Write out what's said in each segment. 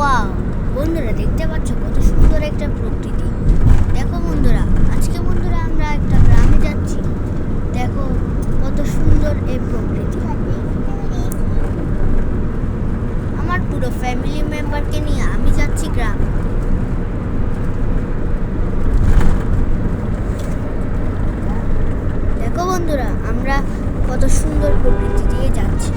Wow বন্ধুরা, দেখতে পাচ্ছ কত সুন্দর একটা প্রকৃতি। দেখো বন্ধুরা, আজকে বন্ধুরা আমরা একটা গ্রামে যাচ্ছি। দেখো কত সুন্দর এই প্রকৃতি। আমার পুরো ফ্যামিলি মেম্বারকে নিয়ে আমি যাচ্ছি গ্রামে। দেখো বন্ধুরা, আমরা কত সুন্দর প্রকৃতি দিয়ে যাচ্ছি।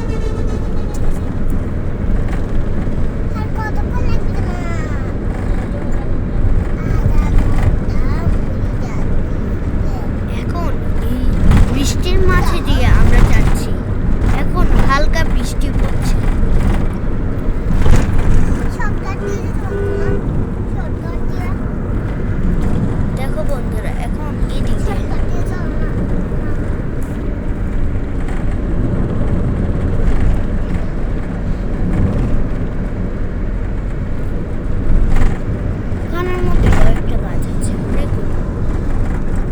এখন এই বৃষ্টির মাঝে দিয়ে আমরা যাচ্ছি। এখন হালকা বৃষ্টি পড়ছে। দেখো বন্ধুরা, এখন এদিকে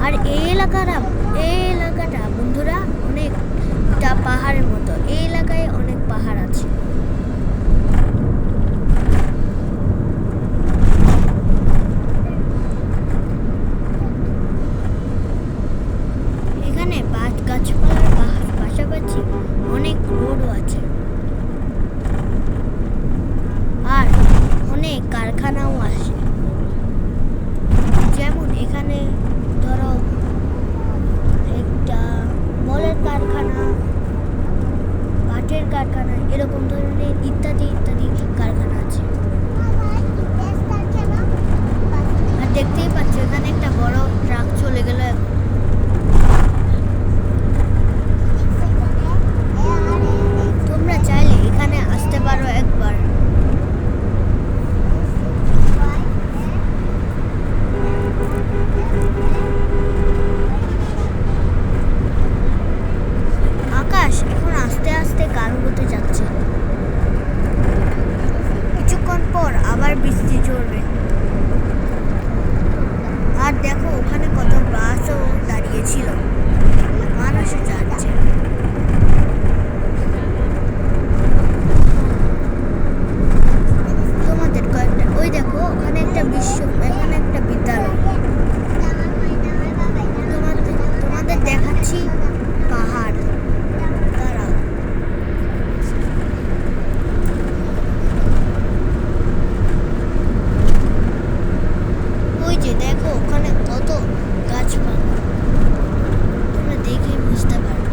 আর এই এলাকাটা বন্ধুরা অনেকটা পাহাড়ের মতো। এই এলাকায় অনেক পাহাড় আছে। এখানে গাছপালার পাশাপাশি অনেক রোডও আছে আর অনেক কারখানাও আছে। যেমন এখানে ধরো একটা বলের কারখানা, কাঠের কারখানা, এরকম ধরনের ইত্যাদি ইত্যাদি কারখানা আছে। আর দেখতেই পাচ্ছ এখানে একটা বড় ট্রাক চলে গেল। তোমরা চাইলে এখানে আসতে পারো একবার। আকাশ এখন আস্তে আস্তে কালো হতে যাচ্ছে। কিছুক্ষণ পর আবার বৃষ্টি ঝরবে। আর দেখো ওখানে কত বাসও দাঁড়িয়েছিল, মানুষও যাচ্ছে। তোমাদের কয়েকটা ওই দেখো ওখানে একটা এখানে একটা বিদ্যালয়। তোমাদের দেখাচ্ছি পাহাড়। ওই যে দেখো ওখানে কত গাছপালা, তোমরা দেখে বুঝতে পারো।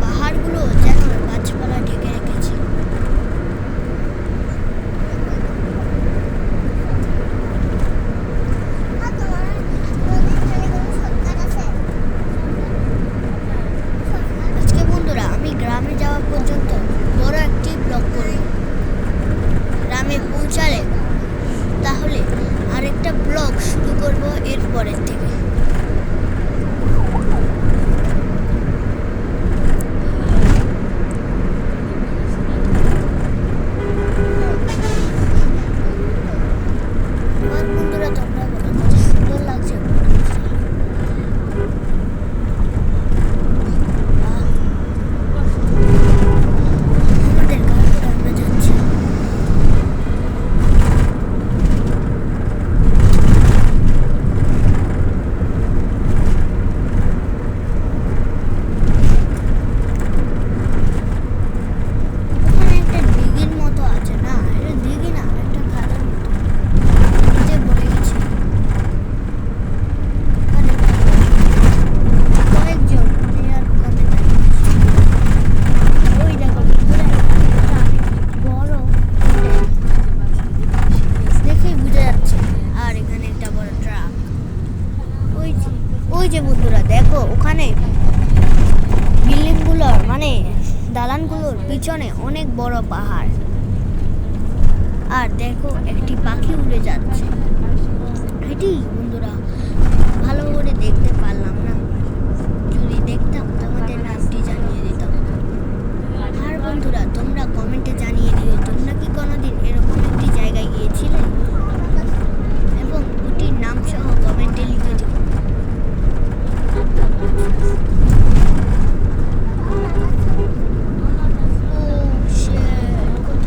পাহাড়গুলো যেন গাছপালা ঢেকে রেখেছে। আজকে বন্ধুরা আমি গ্রামে যাওয়া পর্যন্ত বড় একটি ব্লগ করব। গ্রামে পৌঁছালে তাহলে আরেকটা ব্লগ শুরু করব এর পরের থেকে। বন্ধুরা তোমরা বলো কত সুন্দর লাগছে। আমাদের গাড়িতে আমরা যাচ্ছি। ওই যে বন্ধুরা দেখো ওখানে বিল্ডিংগুলোর মানে দালানগুলোর পিছনে অনেক বড় পাহাড়। আর দেখো একটি পাখি উড়ে যাচ্ছে। এটি বন্ধুরা ভালো করে দেখতে পারলাম না, যদি দেখতাম তোমাদের নামটি জানিয়ে দিতাম। আর বন্ধুরা তোমরা কমেন্টে জানিয়ে দিও তোমরা কি কোনোদিন এরকম একটি জায়গায় গিয়েছিলে এবং ওটির নাম সহ কমেন্টে লিখে দিও। Oh shit, কত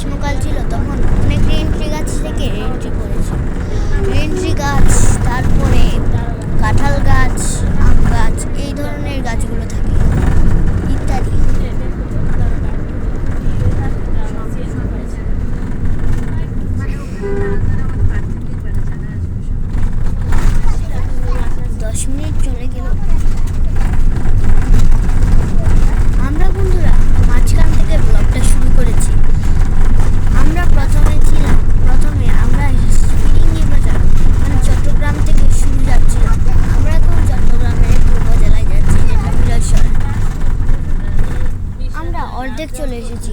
গ্রীষ্মকাল ছিল, তখন অনেক রেন্ট্রি গাছ থেকে রেন্ট্রি পড়েছে। রেন্ট্রি গাছ, তারপরে কাঁঠাল গাছ, আম গাছ, এই ধরনের গাছগুলো থাকে ইত্যাদি। 10 মিনিট চলে গেল। আমরা বন্ধুরা মাঝখান থেকে ব্লগটা শুরু করেছি। আমরা প্রথমে আমরা ফিরিঙ্গি বাজার মানে চট্টগ্রাম থেকে শুরু যাচ্ছিলাম। আমরা এখন চট্টগ্রামের একটু উপজেলায় যাচ্ছি, যেটা বিরাজসরা। আমরা অর্ধেক চলে এসেছি।